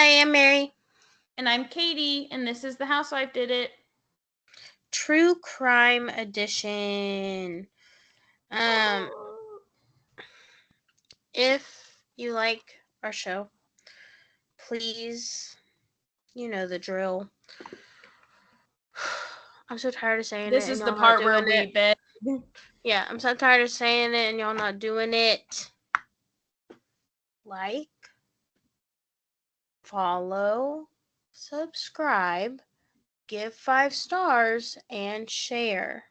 Hi, I'm Mary. And I'm Katie, and this is The Housewife Did It. True Crime Edition. If you like our show, please, you know the drill. I'm so tired of saying it. This is the part where we beg. Yeah, I'm so tired of saying it and y'all not doing it. Like, follow, subscribe, give 5 stars, and share.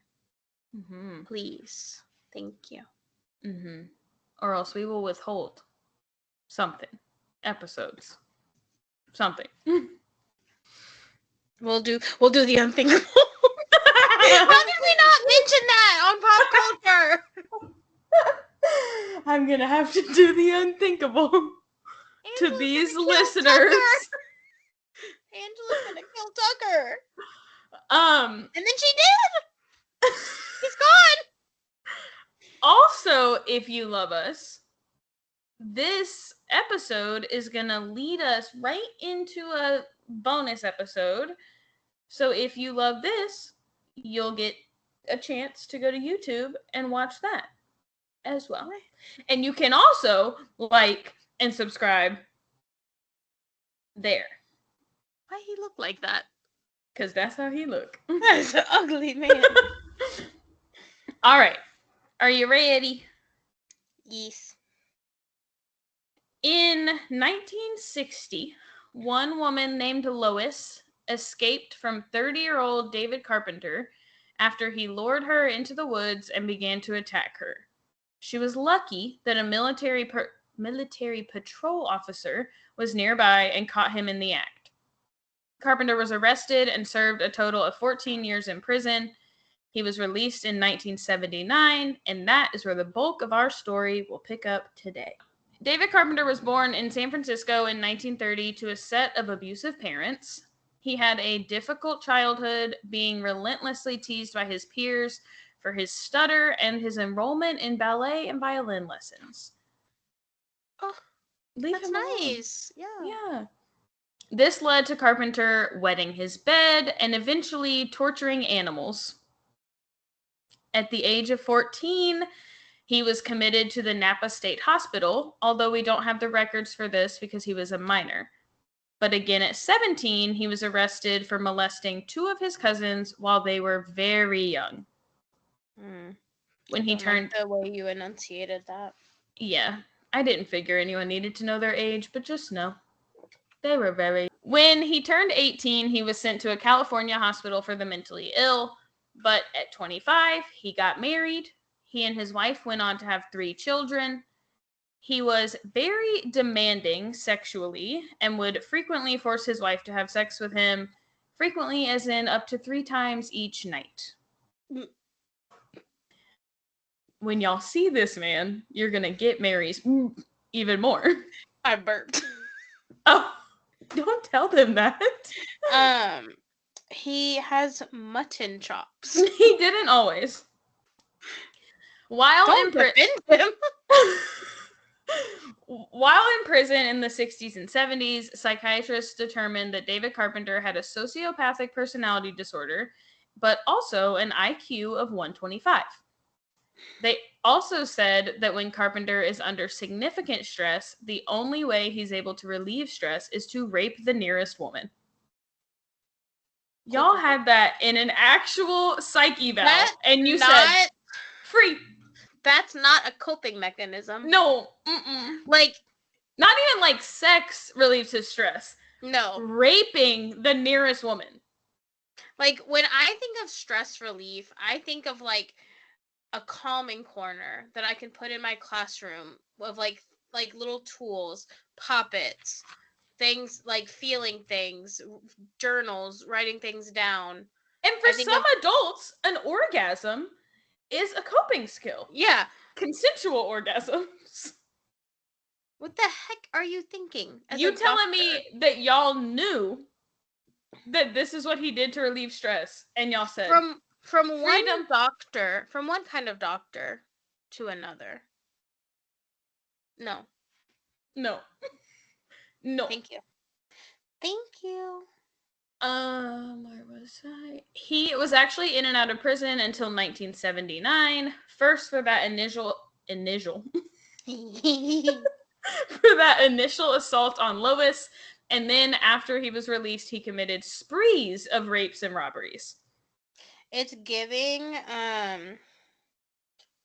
Mm-hmm. Please. Thank you. Mm-hmm. Or else we will withhold something. Episodes. Something. We'll do the unthinkable. How did we not mention that on pop culture? I'm gonna have to do the unthinkable to these listeners. Angela's gonna kill Tucker. And then she did. He's gone. Also, if you love us, this episode is gonna lead us right into a bonus episode. So if you love this, you'll get a chance to go to YouTube and watch that as well. And you can also like and subscribe there. Why he look like that? Because that's how he look. That's an ugly man. All right. Are you ready? Yes. In 1960, one woman named Lois escaped from 30-year-old David Carpenter after he lured her into the woods and began to attack her. She was lucky that a military patrol officer was nearby and caught him in the act. Carpenter was arrested and served a total of 14 years in prison. He was released in 1979, and that is where the bulk of our story will pick up today. David Carpenter was born in San Francisco in 1930 to a set of abusive parents. He had a difficult childhood, being relentlessly teased by his peers for his stutter and his enrollment in ballet and violin lessons. Oh, that's nice. Yeah. This led to Carpenter wetting his bed and eventually torturing animals. At the age of 14, he was committed to the Napa State Hospital, although we don't have the records for this because he was a minor. But again, at 17, he was arrested for molesting 2 of his cousins while they were very young. When he turned... Like the way you enunciated that. Yeah, I didn't figure anyone needed to know their age, but just know. They were very... When he turned 18, he was sent to a California hospital for the mentally ill. But at 25, he got married. He and his wife went on to have 3 children. He was very demanding sexually and would frequently force his wife to have sex with him, frequently as in up to 3 times each night. When y'all see this man, you're going to get Mary's even more. I burped. Oh, don't tell them that. He has mutton chops. He didn't always. While in prison in the 60s and 70s, psychiatrists determined that David Carpenter had a sociopathic personality disorder, but also an IQ of 125. They also said that when Carpenter is under significant stress, the only way he's able to relieve stress is to rape the nearest woman. Y'all had that in an actual psych eval, and you said, free. That's not a coping mechanism. No. Like, not even like sex relieves his stress. No. Raping the nearest woman. Like, when I think of stress relief, I think of like a calming corner that I can put in my classroom of like little tools, puppets, things like feeling things, journals, writing things down. And for some adults, an orgasm is a coping skill. Yeah. Consensual orgasms. What the heck are you thinking? You telling me that y'all knew that this is what he did to relieve stress, and y'all said from one kind of doctor to another. No. No. Thank you. Thank you. Where was I? He was actually in and out of prison until 1979. First for that initial for that initial assault on Lois, and then after he was released, he committed sprees of rapes and robberies. It's giving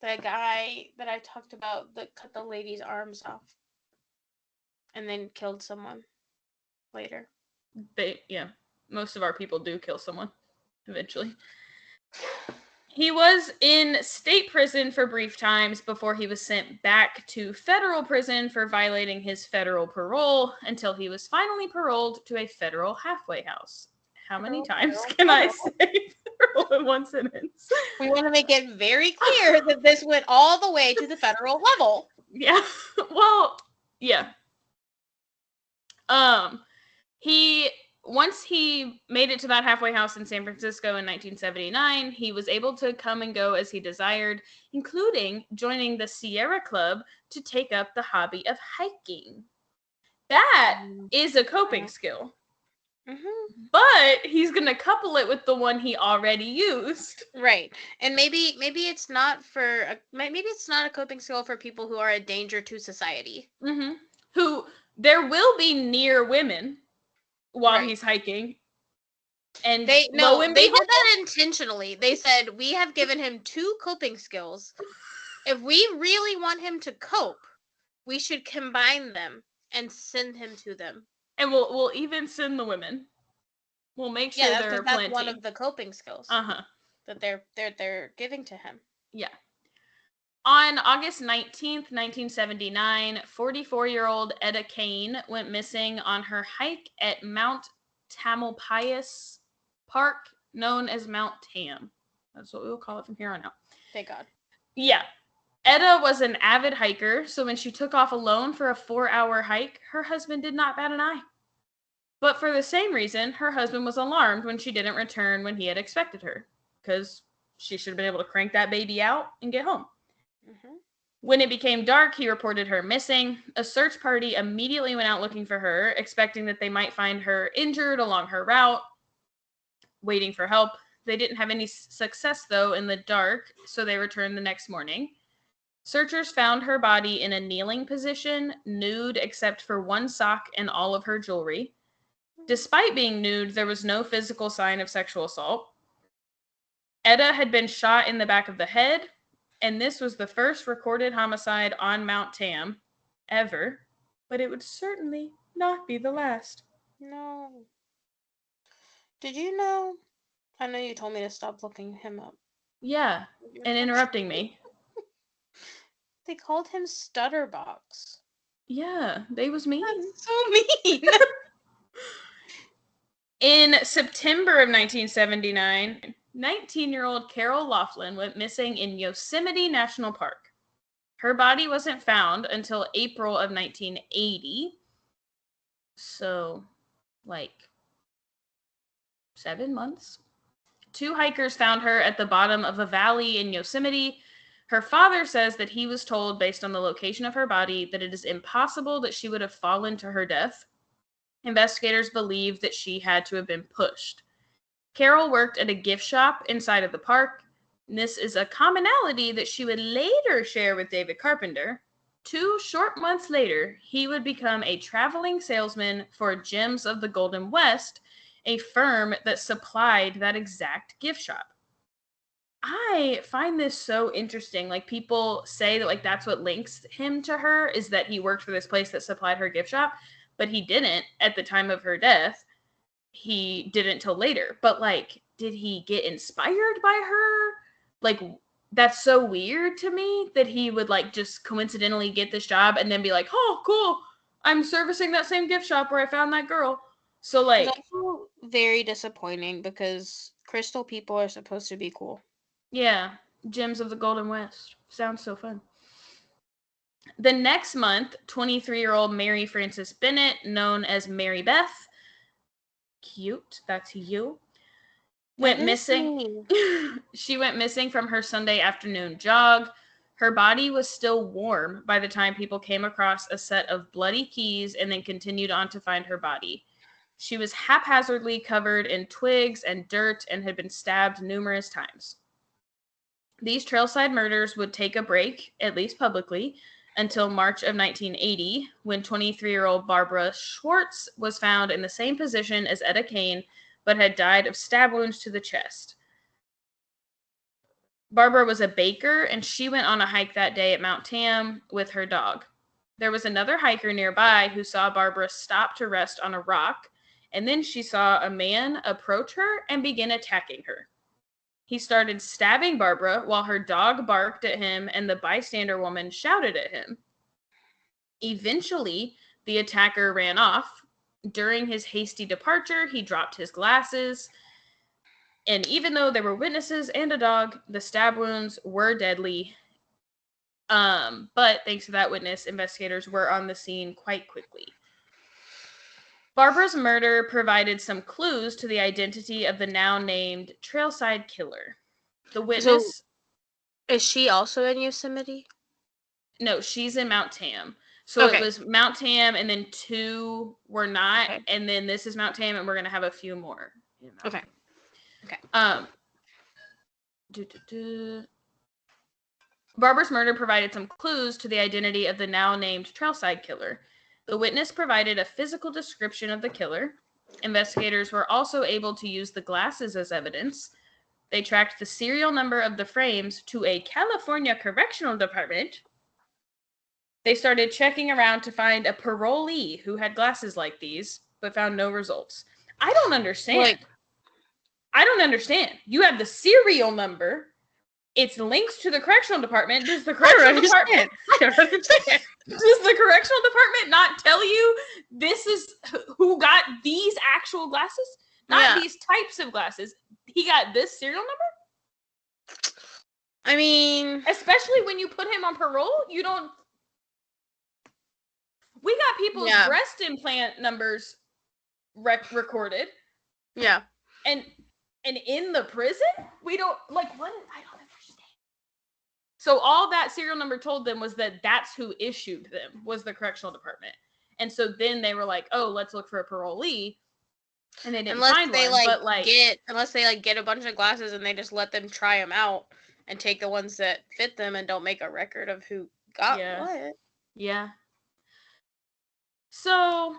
the guy that I talked about that cut the lady's arms off and then killed someone later. Most of our people do kill someone eventually. He was in state prison for brief times before he was sent back to federal prison for violating his federal parole until he was finally paroled to a federal halfway house. How many times can I say federal in one sentence? We want to make it very clear that this went all the way to the federal level. Yeah. Well, yeah. Once he made it to that halfway house in San Francisco in 1979, he was able to come and go as he desired, including joining the Sierra Club to take up the hobby of hiking. That is a coping skill. Mm-hmm. But he's going to couple it with the one he already used. Right. And maybe it's not a coping skill for people who are a danger to society. Mm-hmm. Who there will be near women while he's hiking. And they did that intentionally. They said, we have given him 2 coping skills. If we really want him to cope, we should combine them and send him to them. And we'll even send the women. We'll make sure there are plenty. That's one of the coping skills. That they're giving to him. Yeah. On August 19th, 1979, 44-year-old Etta Kane went missing on her hike at Mount Tamalpais Park, known as Mount Tam. That's what we'll call it from here on out. Thank God. Yeah. Etta was an avid hiker, so when she took off alone for a 4-hour hike, her husband did not bat an eye. But for the same reason, her husband was alarmed when she didn't return when he had expected her, because she should have been able to crank that baby out and get home. Mm-hmm. When it became dark, he reported her missing. A search party immediately went out looking for her, expecting that they might find her injured along her route, waiting for help. They didn't have any success, though, in the dark, so they returned the next morning. Searchers found her body in a kneeling position, nude except for one sock and all of her jewelry. Despite being nude, there was no physical sign of sexual assault. Etta had been shot in the back of the head, and this was the first recorded homicide on Mount Tam ever, but it would certainly not be the last. No. Did you know? I know you told me to stop looking him up. Yeah, and interrupting me. They called him Stutterbox. Yeah, they was mean. That's so mean. In September of 1979, 19-year-old Carol Laughlin went missing in Yosemite National Park. Her body wasn't found until April of 1980. So, 7 months. 2 hikers found her at the bottom of a valley in Yosemite. Her father says that he was told, based on the location of her body, that it is impossible that she would have fallen to her death. Investigators believe that she had to have been pushed. Carol worked at a gift shop inside of the park. This is a commonality that she would later share with David Carpenter. 2 short months later, he would become a traveling salesman for Gems of the Golden West, a firm that supplied that exact gift shop. I find this so interesting. People say that that's what links him to her, is that he worked for this place that supplied her gift shop, but he didn't at the time of her death. He didn't till later. But did he get inspired by her? That's so weird to me that he would just coincidentally get this job and then be like, oh, cool, I'm servicing that same gift shop where I found that girl. So it's also very disappointing because crystal people are supposed to be cool. Yeah, Gems of the Golden West. Sounds so fun. The next month, 23-year-old Mary Frances Bennett, known as Mary Beth, cute, that's you, went missing. She went missing from her Sunday afternoon jog. Her body was still warm by the time people came across a set of bloody keys and then continued on to find her body. She was haphazardly covered in twigs and dirt and had been stabbed numerous times. These trailside murders would take a break, at least publicly, until March of 1980, when 23-year-old Barbara Schwartz was found in the same position as Etta Kane, but had died of stab wounds to the chest. Barbara was a baker, and she went on a hike that day at Mount Tam with her dog. There was another hiker nearby who saw Barbara stop to rest on a rock, and then she saw a man approach her and begin attacking her. He started stabbing Barbara while her dog barked at him and the bystander woman shouted at him. Eventually, the attacker ran off. During his hasty departure, he dropped his glasses. And even though there were witnesses and a dog, the stab wounds were deadly. But thanks to that witness, investigators were on the scene quite quickly. Barbara's murder provided some clues to the identity of the now named Trailside Killer. The witness... So, is she also in Yosemite? No, she's in Mount Tam. So Okay. It was Mount Tam, and then 2 were not, Okay. and then this is Mount Tam, and we're going to have a few more. Okay. Barbara's murder provided some clues to the identity of the now named Trailside Killer. The witness provided a physical description of the killer. Investigators were also able to use the glasses as evidence. They tracked the serial number of the frames to a California correctional department. They started checking around to find a parolee who had glasses like these, but found no results. I don't understand. I don't understand. You have the serial number. It's linked to the correctional department. Does the correctional department... I don't understand. Does the correctional department not tell you this is who got these actual glasses? Not these types of glasses. He got this serial number? I mean... Especially when you put him on parole, you don't... We got people's breast implant numbers recorded. Yeah. And in the prison, we don't... Like, what? I don't understand. So all that serial number told them was that that's who issued them, was the correctional department. And so then they were like, oh, let's look for a parolee. And they didn't find one. Unless they get a bunch of glasses and they just let them try them out and take the ones that fit them and don't make a record of who got what. Yeah. So,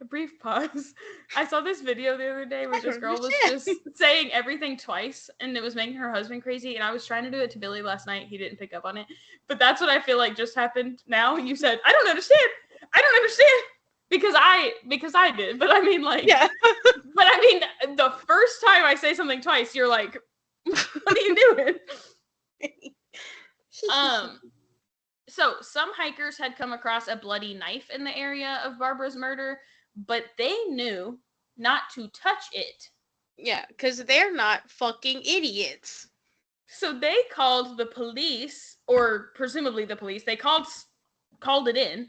a brief pause. I saw this video the other day where this girl was just saying everything twice, and it was making her husband crazy, and I was trying to do it to Billy last night. He didn't pick up on it. But that's what I feel like just happened now. You said, I don't understand. Because I did. But I mean, like... Yeah. But I mean, the first time I say something twice, you're like, what are you doing? So, some hikers had come across a bloody knife in the area of Barbara's murder, but they knew not to touch it. Yeah, because they're not fucking idiots. So they called the police, or presumably the police, they called it in,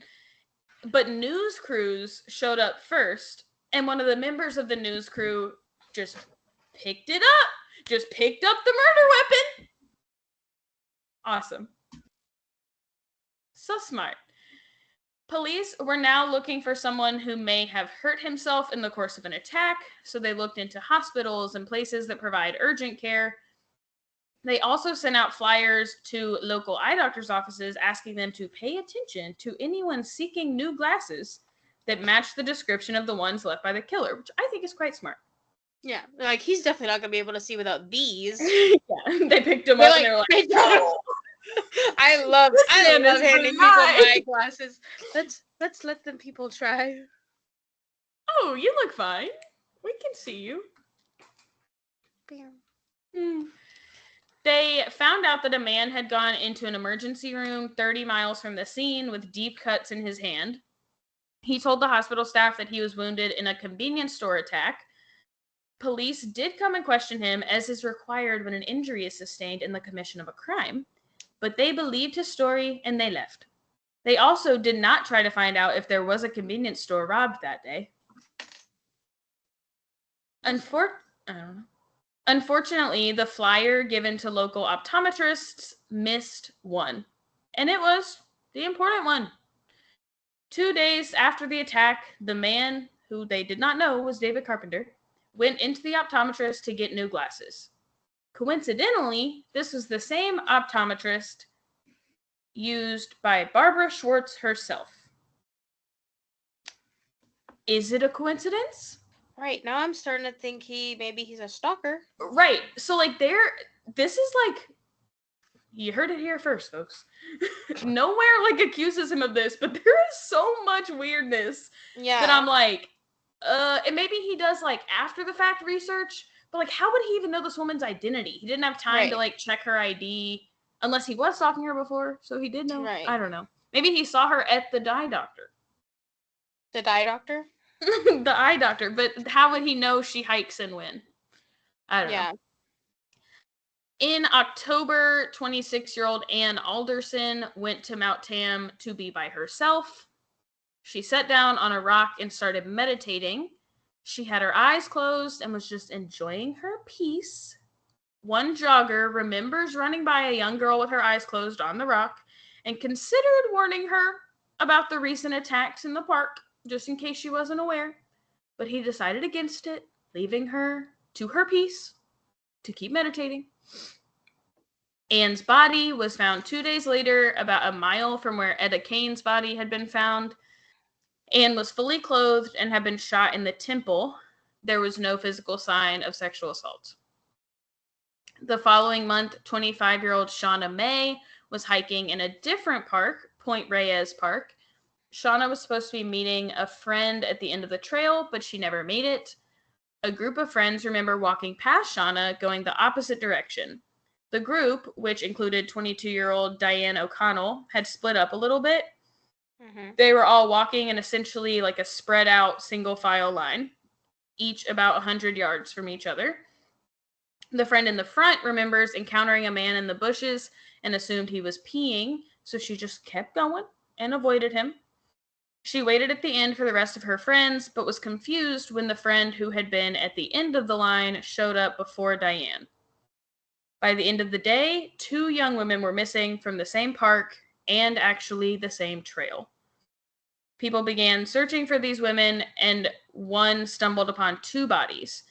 but news crews showed up first, and one of the members of the news crew just picked it up, just picked up the murder weapon. Awesome. So smart. Police were now looking for someone who may have hurt himself in the course of an attack, so they looked into hospitals and places that provide urgent care. They also sent out flyers to local eye doctors' offices asking them to pay attention to anyone seeking new glasses that matched the description of the ones left by the killer, which I think is quite smart. Yeah, like, he's definitely not going to be able to see without these. Yeah, they picked him up and they were like, no! I love handing people my glasses. Let's let them people try. Oh, you look fine. We can see you. Bam. They found out that a man had gone into an emergency room 30 miles from the scene with deep cuts in his hand. He told the hospital staff that he was wounded in a convenience store attack. Police did come and question him, as is required when an injury is sustained in the commission of a crime. But they believed his story and they left. They also did not try to find out if there was a convenience store robbed that day. Unfortunately, the flyer given to local optometrists missed one. And it was the important one. 2 days after the attack, the man who they did not know was David Carpenter, went into the optometrist to get new glasses. Coincidentally, this was the same optometrist used by Barbara Schwartz herself. Is it a coincidence? Right, now I'm starting to think maybe he's a stalker. Right. So, this is you heard it here first, folks. Nowhere, accuses him of this, but there is so much weirdness that I'm and maybe he does, after the fact research, but, how would he even know this woman's identity? He didn't have time to, check her ID, unless he was stalking her before, so he did know. Right. I don't know. Maybe he saw her at the eye doctor. The eye doctor? The eye doctor, but how would he know she hikes and when? I don't know. In October, 26-year-old Ann Alderson went to Mount Tam to be by herself. She sat down on a rock and started meditating. She had her eyes closed and was just enjoying her peace. One jogger remembers running by a young girl with her eyes closed on the rock and considered warning her about the recent attacks in the park, just in case she wasn't aware. But he decided against it, leaving her to her peace to keep meditating. Ann's body was found 2 days later, about a mile from where Etta Kane's body had been found. Ann was fully clothed and had been shot in the temple. There was no physical sign of sexual assault. The following month, 25-year-old Shauna May was hiking in a different park, Point Reyes Park. Shauna was supposed to be meeting a friend at the end of the trail, but she never made it. A group of friends remember walking past Shauna going the opposite direction. The group, which included 22-year-old Diane O'Connell, had split up a little bit. Mm-hmm. They were all walking in essentially a spread out single file line, each about 100 yards from each other. The friend in the front remembers encountering a man in the bushes and assumed he was peeing, so she just kept going and avoided him. She waited at the end for the rest of her friends, but was confused when the friend who had been at the end of the line showed up before Diane. By the end of the day, 2 young women were missing from the same park and actually the same trail. People began searching for these women, and one stumbled upon 2 bodies,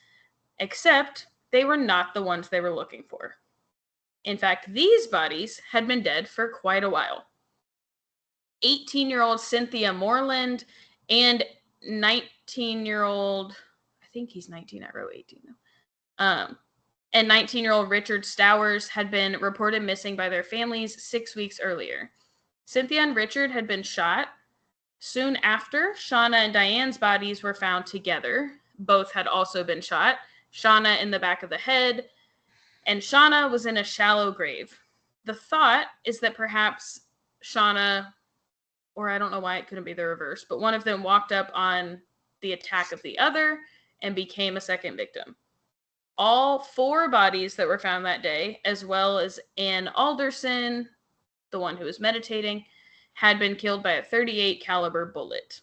except they were not the ones they were looking for. In fact, these bodies had been dead for quite a while. 18-year-old Cynthia Moreland and 19-year-old, I think he's 19, I wrote 18 though, and 19-year-old Richard Stowers had been reported missing by their families 6 weeks earlier. Cynthia and Richard had been shot. Soon after, Shauna and Diane's bodies were found together. Both had also been shot. Shauna in the back of the head, and Shauna was in a shallow grave. The thought is that perhaps Shauna, or I don't know why it couldn't be the reverse, but one of them walked up on the attack of the other and became a second victim. All 4 bodies that were found that day, as well as Ann Alderson, the one who was meditating, had been killed by a .38 caliber bullet.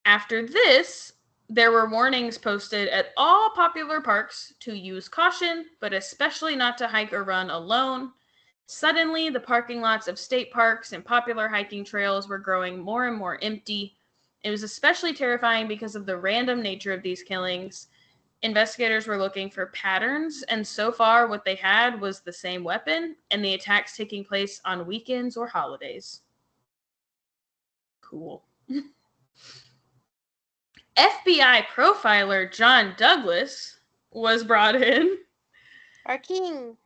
After this, there were warnings posted at all popular parks to use caution, but especially not to hike or run alone. Suddenly, the parking lots of state parks and popular hiking trails were growing more and more empty. It was especially terrifying because of the random nature of these killings. Investigators were looking for patterns, and so far what they had was the same weapon, and the attacks taking place on weekends or holidays. Cool. FBI profiler John Douglas was brought in. Our king.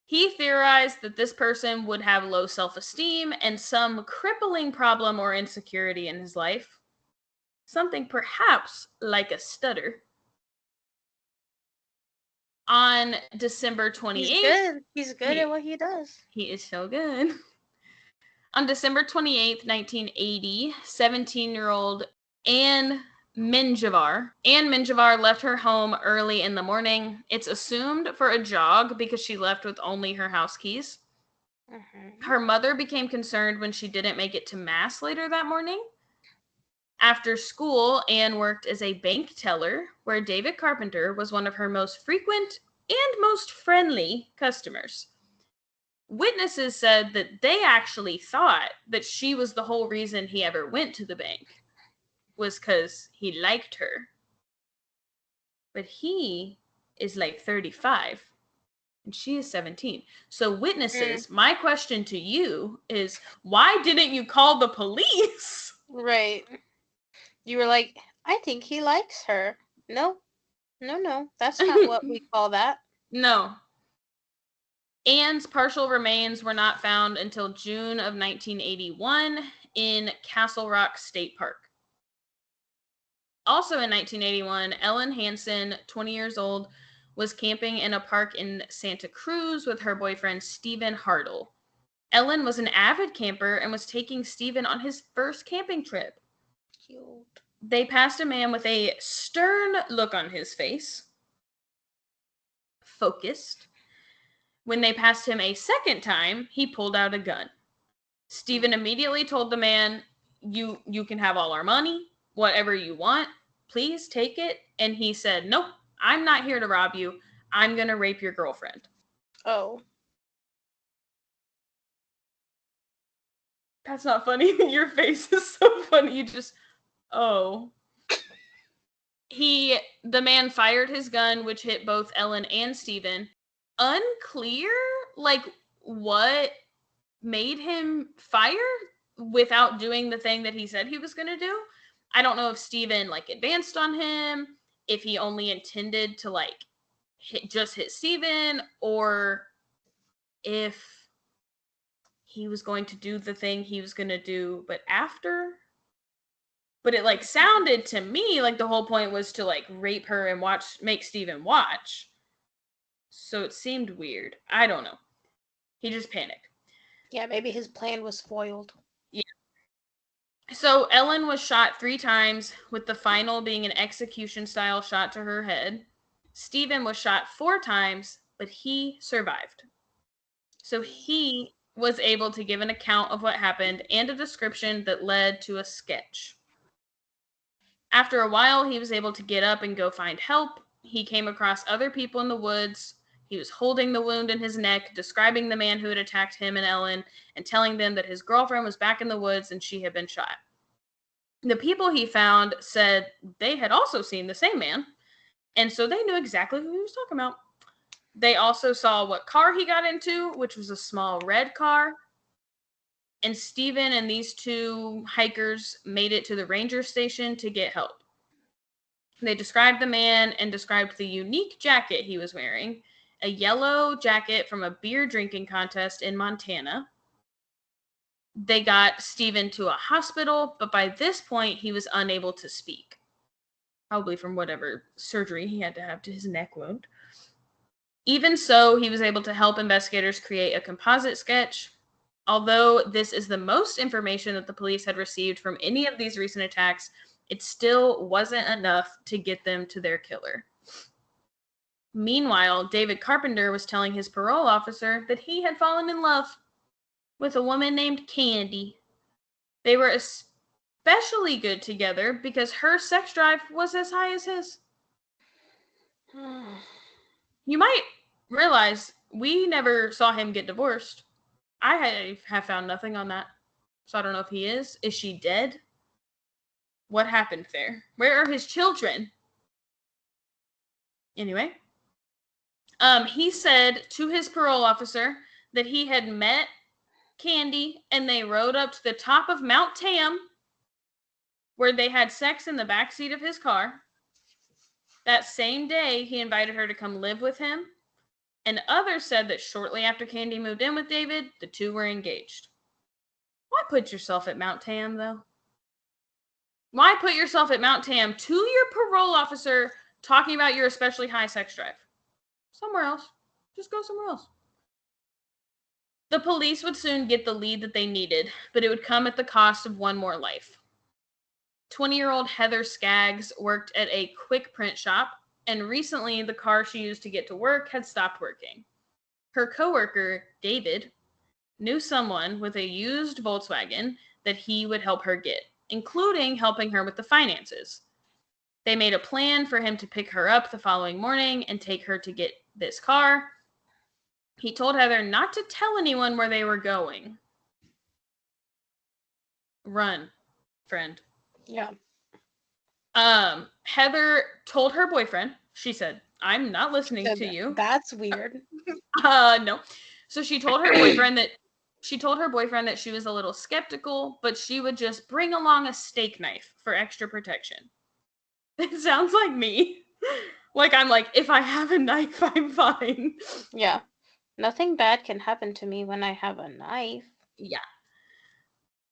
He theorized that this person would have low self-esteem and some crippling problem or insecurity in his life. Something perhaps like a stutter. On December 28th... He's good at what he does. He is so good. On December 28th, 1980, 17-year-old Anne Minjavar left her home early in the morning. It's assumed for a jog because she left with only her house keys. Mm-hmm. Her mother became concerned when she didn't make it to Mass later that morning. After school, Anne worked as a bank teller, where David Carpenter was one of her most frequent and most friendly customers. Witnesses said that they actually thought that she was the whole reason he ever went to the bank. was because he liked her. But he is like 35 and she is 17. So witnesses, my question to you is, why didn't you call the police? Right. You were like, I think he likes her. No. That's not what we call that. No. Anne's partial remains were not found until June of 1981 in Castle Rock State Park. Also in 1981, Ellen Hansen, 20 years old, was camping in a park in Santa Cruz with her boyfriend, Stephen Hartle. Ellen was an avid camper and was taking Stephen on his first camping trip. Cute. They passed a man with a stern look on his face. Focused. When they passed him a second time, he pulled out a gun. Stephen immediately told the man, you can have all our money, whatever you want, please take it. And he said, nope, I'm not here to rob you. I'm going to rape your girlfriend. Oh. That's not funny. Your face is so funny. You just, oh. The man fired his gun, which hit both Ellen and Stephen. Unclear, like, what made him fire without doing the thing that he said he was going to do. I don't know if Stephen, like, advanced on him, if he only intended to, like, hit Stephen, or if he was going to do the thing he was going to do, but after. But it, like, sounded to me like the whole point was to, like, rape her and make Stephen watch. So it seemed weird. I don't know. He just panicked. Yeah, maybe his plan was foiled. Yeah. So Ellen was shot 3 times, with the final being an execution-style shot to her head. Stephen was shot 4 times, but he survived. So he was able to give an account of what happened and a description that led to a sketch. After a while, he was able to get up and go find help. He came across other people in the woods. He was holding the wound in his neck, describing the man who had attacked him and Ellen, and telling them that his girlfriend was back in the woods and she had been shot. The people he found said they had also seen the same man, and so they knew exactly who he was talking about. They also saw what car he got into, which was a small red car. And Stephen and these 2 hikers made it to the ranger station to get help. They described the man and described the unique jacket he was wearing, a yellow jacket from a beer drinking contest in Montana. They got Stephen to a hospital, but by this point, he was unable to speak. Probably from whatever surgery he had to have to his neck wound. Even so, he was able to help investigators create a composite sketch. Although this is the most information that the police had received from any of these recent attacks, it still wasn't enough to get them to their killer. Meanwhile, David Carpenter was telling his parole officer that he had fallen in love with a woman named Candy. They were especially good together because her sex drive was as high as his. You might realize we never saw him get divorced. I have found nothing on that. So I don't know if he is. Is she dead? What happened there? Where are his children? Anyway. He said to his parole officer that he had met Candy and they rode up to the top of Mount Tam, where they had sex in the backseat of his car. That same day, he invited her to come live with him. And others said that shortly after Candy moved in with David, the 2 were engaged. Why put yourself at Mount Tam, though? Why put yourself at Mount Tam to your parole officer talking about your especially high sex drive? Somewhere else. Just go somewhere else. The police would soon get the lead that they needed, but it would come at the cost of 1 more life. 20-year-old Heather Skaggs worked at a quick print shop, and recently the car she used to get to work had stopped working. Her coworker, David, knew someone with a used Volkswagen that he would help her get, including helping her with the finances. They made a plan for him to pick her up the following morning and take her to get this car. He told Heather not to tell anyone where they were going. Run, friend. Yeah. Heather told her boyfriend, she said, I'm not listening to you. That's weird. No. So she told her boyfriend that she was a little skeptical, but she would just bring along a steak knife for extra protection. It sounds like me. Like, I'm like, if I have a knife, I'm fine. Yeah. Nothing bad can happen to me when I have a knife. Yeah.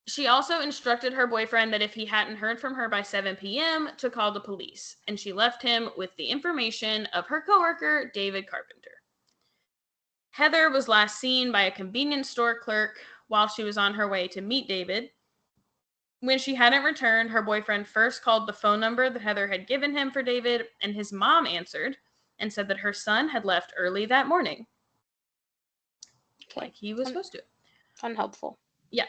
She also instructed her boyfriend that if he hadn't heard from her by 7 p.m. to call the police, and she left him with the information of her coworker, David Carpenter. Heather was last seen by a convenience store clerk while she was on her way to meet David. When she hadn't returned, her boyfriend first called the phone number that Heather had given him for David, and his mom answered and said that her son had left early that morning. Okay. Like he was supposed to. Unhelpful. Yeah.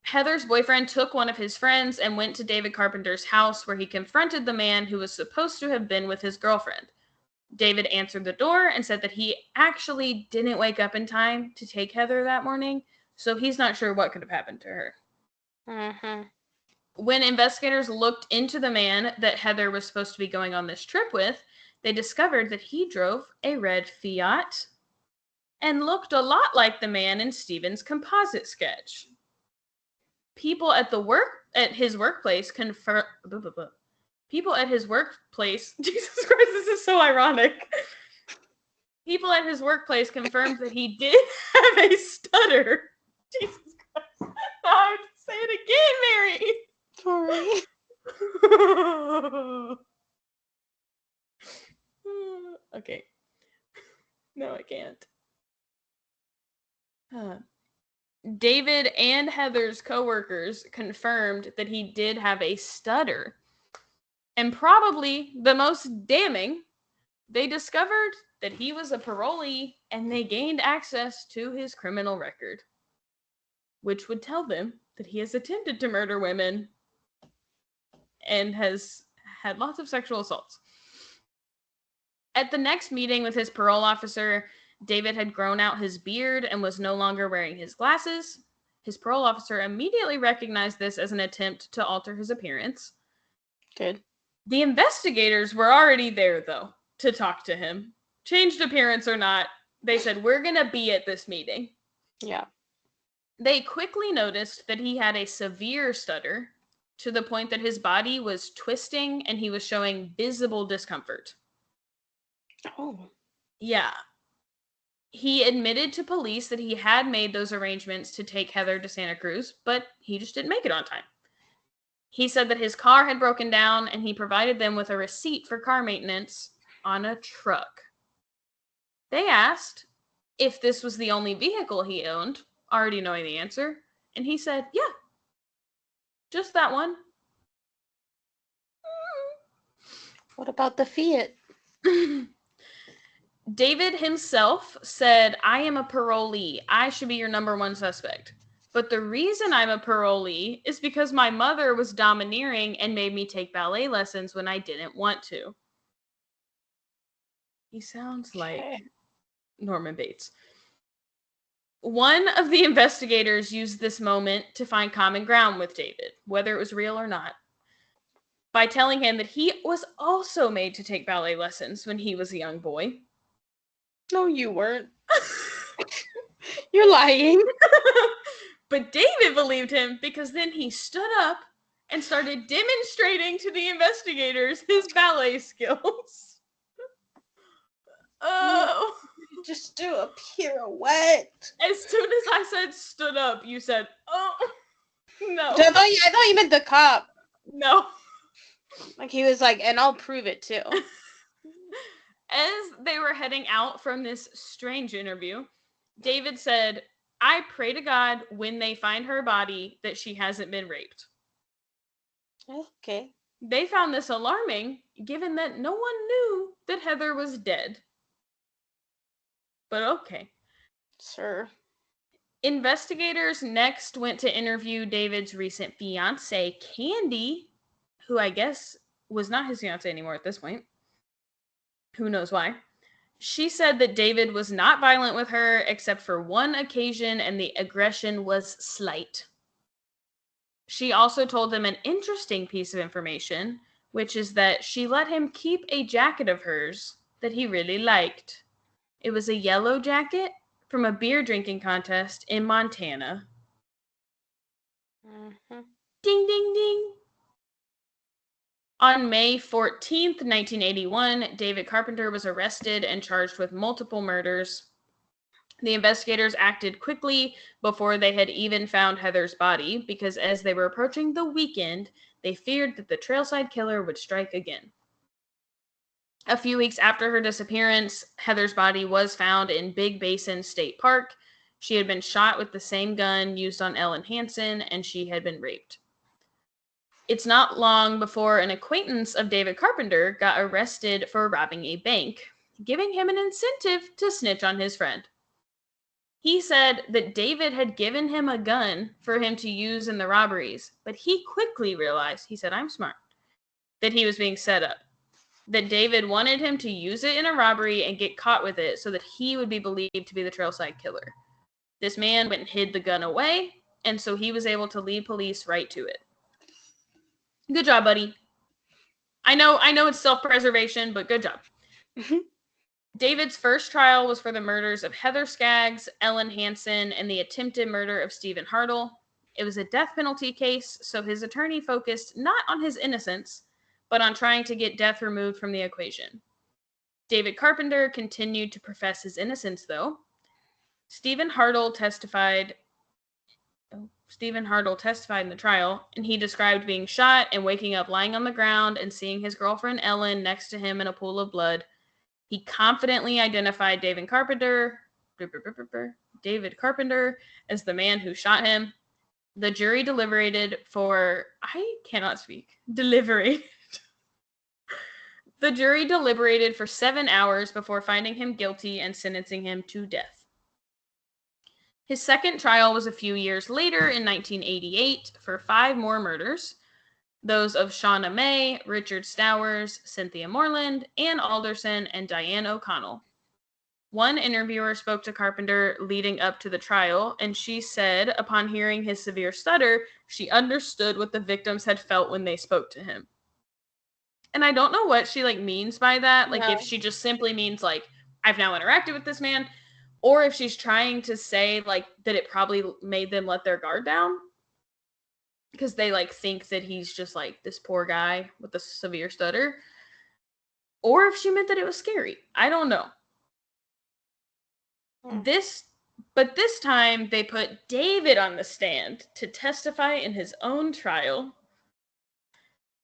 Heather's boyfriend took one of his friends and went to David Carpenter's house where he confronted the man who was supposed to have been with his girlfriend. David answered the door and said that he actually didn't wake up in time to take Heather that morning, so he's not sure what could have happened to her. Mm-hmm. When investigators looked into the man that Heather was supposed to be going on this trip with, they discovered that he drove a red Fiat and looked a lot like the man in Stephen's composite sketch. People at his workplace confirmed. People at his workplace. Jesus Christ, this is so ironic. People at his workplace confirmed that he did have a stutter. Jesus Christ. I have to say it again, Mary. Sorry. Okay. No, I can't. David and Heather's coworkers confirmed that he did have a stutter. And probably the most damning, they discovered that he was a parolee and they gained access to his criminal record, which would tell them that he has attempted to murder women and has had lots of sexual assaults. At the next meeting with his parole officer, David had grown out his beard and was no longer wearing his glasses. His parole officer immediately recognized this as an attempt to alter his appearance. Good. The investigators were already there, though, to talk to him. Changed appearance or not, they said, we're going to be at this meeting. Yeah. They quickly noticed that he had a severe stutter to the point that his body was twisting and he was showing visible discomfort. Oh. Yeah. He admitted to police that he had made those arrangements to take Heather to Santa Cruz, but he just didn't make it on time. He said that his car had broken down and he provided them with a receipt for car maintenance on a truck. They asked if this was the only vehicle he owned, already knowing the answer, and he said, yeah, just that one. What about the Fiat? David himself said, I am a parolee. I should be your number one suspect. But the reason I'm a parolee is because my mother was domineering and made me take ballet lessons when I didn't want to. He sounds like Norman Bates. One of the investigators used this moment to find common ground with David, whether it was real or not, by telling him that he was also made to take ballet lessons when he was a young boy. No, you weren't. You're lying. But David believed him because then he stood up and started demonstrating to the investigators his ballet skills. Oh. Just do a pirouette. As soon as I said stood up, you said, oh, no. I thought you meant the cop. No. Like he was like, and I'll prove it too. As they were heading out from this strange interview, David said, I pray to God when they find her body that she hasn't been raped. Okay. They found this alarming, given that no one knew that Heather was dead. But okay. Sure. Investigators next went to interview David's recent fiancée, Candy, who I guess was not his fiancée anymore at this point. Who knows why? She said that David was not violent with her except for one occasion and the aggression was slight. She also told them an interesting piece of information, which is that she let him keep a jacket of hers that he really liked. It was a yellow jacket from a beer drinking contest in Montana. Mm-hmm. Ding, ding, ding. On May 14th, 1981, David Carpenter was arrested and charged with multiple murders. The investigators acted quickly before they had even found Heather's body because as they were approaching the weekend, they feared that the Trailside Killer would strike again. A few weeks after her disappearance, Heather's body was found in Big Basin State Park. She had been shot with the same gun used on Ellen Hansen, and she had been raped. It's not long before an acquaintance of David Carpenter got arrested for robbing a bank, giving him an incentive to snitch on his friend. He said that David had given him a gun for him to use in the robberies, but he quickly realized, he said, I'm smart, that he was being set up. That David wanted him to use it in a robbery and get caught with it so that he would be believed to be the Trailside Killer. This man went and hid the gun away, and so he was able to lead police right to it. Good job, buddy. I know it's self-preservation, but good job. David's first trial was for the murders of Heather Skaggs, Ellen Hansen, and the attempted murder of Stephen Hartle. It was a death penalty case, so his attorney focused not on his innocence, but on trying to get death removed from the equation. David Carpenter continued to profess his innocence, though. Stephen Hartle testified in the trial, and he described being shot and waking up lying on the ground and seeing his girlfriend Ellen next to him in a pool of blood. He confidently identified David Carpenter as the man who shot him. The jury deliberated for... The jury deliberated for 7 hours before finding him guilty and sentencing him to death. His second trial was a few years later in 1988 for 5 more murders, those of Shauna May, Richard Stowers, Cynthia Moreland, Ann Alderson, and Diane O'Connell. One interviewer spoke to Carpenter leading up to the trial, and she said upon hearing his severe stutter, she understood what the victims had felt when they spoke to him. And I don't know what she means by that. If she just simply means I've now interacted with this man, or if she's trying to say that it probably made them let their guard down because they think that he's just this poor guy with a severe stutter, or if she meant that it was scary. I don't know. This time they put David on the stand to testify in his own trial.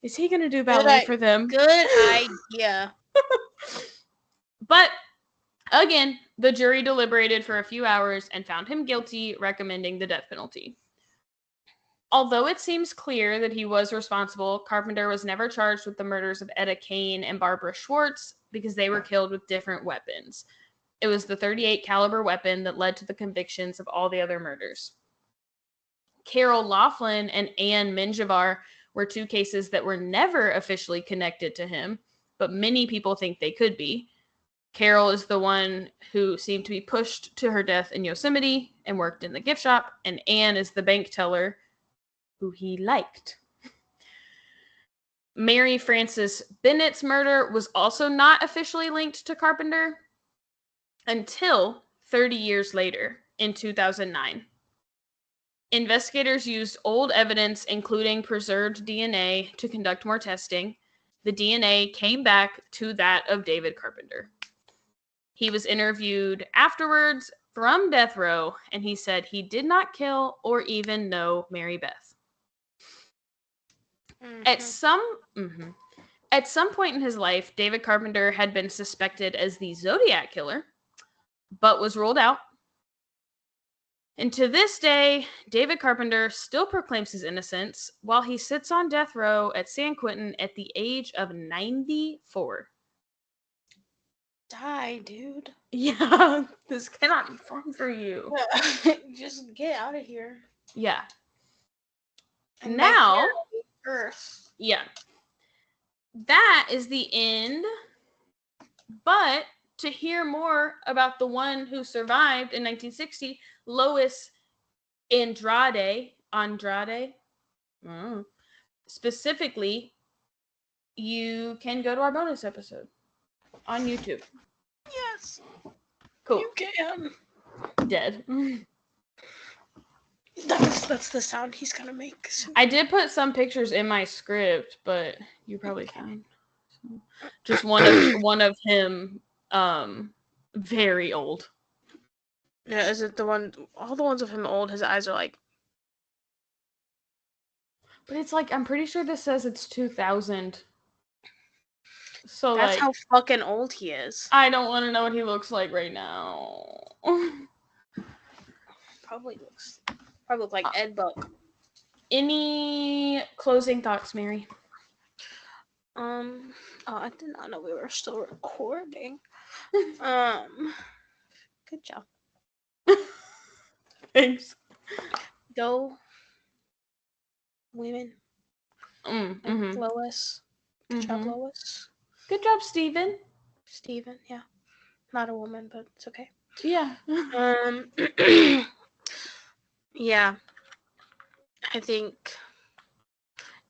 Is he going to do ballet for them? Good idea. But again, the jury deliberated for a few hours and found him guilty, recommending the death penalty. Although it seems clear that he was responsible, Carpenter was never charged with the murders of Etta Kane and Barbara Schwartz because they were killed with different weapons. It was the .38 caliber weapon that led to the convictions of all the other murders. Carol Laughlin and Anne Menjivar were 2 cases that were never officially connected to him, but many people think they could be. Carol is the one who seemed to be pushed to her death in Yosemite and worked in the gift shop, and Anne is the bank teller who he liked. Mary Frances Bennett's murder was also not officially linked to Carpenter until 30 years later, in 2009. Investigators used old evidence, including preserved DNA, to conduct more testing. The DNA came back to that of David Carpenter. He was interviewed afterwards from death row, and he said he did not kill or even know Mary Beth. Mm-hmm. At some point in his life, David Carpenter had been suspected as the Zodiac Killer, but was ruled out. And to this day, David Carpenter still proclaims his innocence while he sits on death row at San Quentin at the age of 94. Die, dude. Yeah, this cannot be fun for you. Just get out of here. Yeah. And now, Earth. Yeah. That is the end. But to hear more about the one who survived in 1960, Lois Andrade, specifically, you can go to our bonus episode on YouTube. Yes. Cool. You can. Dead. That's the sound he's gonna make. I did put some pictures in my script, but you're probably fine. So, just one of him, very old. Yeah, is it the one? All the ones of him old. His eyes are like. But it's like I'm pretty sure this says it's 2000. So That's like, how fucking old he is. I don't want to know what he looks like right now. Probably look like Ed Buck. Any closing thoughts, Mary? Oh, I did not know we were still recording. Good job. Thanks. Go, women. Mm-hmm. Lois. Good job, Lois. Good job, Steven. Steven, yeah. Not a woman, but it's okay. Yeah. Yeah. I think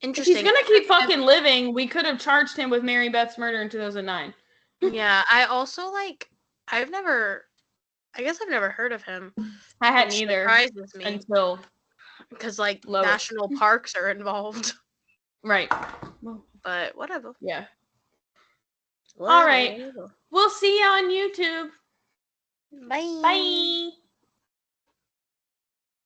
interesting. If he's gonna keep fucking living, we could have charged him with Mary Beth's murder in 2009. Yeah, I also I guess I've never heard of him. I hadn't either. Surprises me until because Lois. national parks are involved. Right. But whatever. Yeah. Whatever. All right. We'll see you on YouTube. Bye. Bye.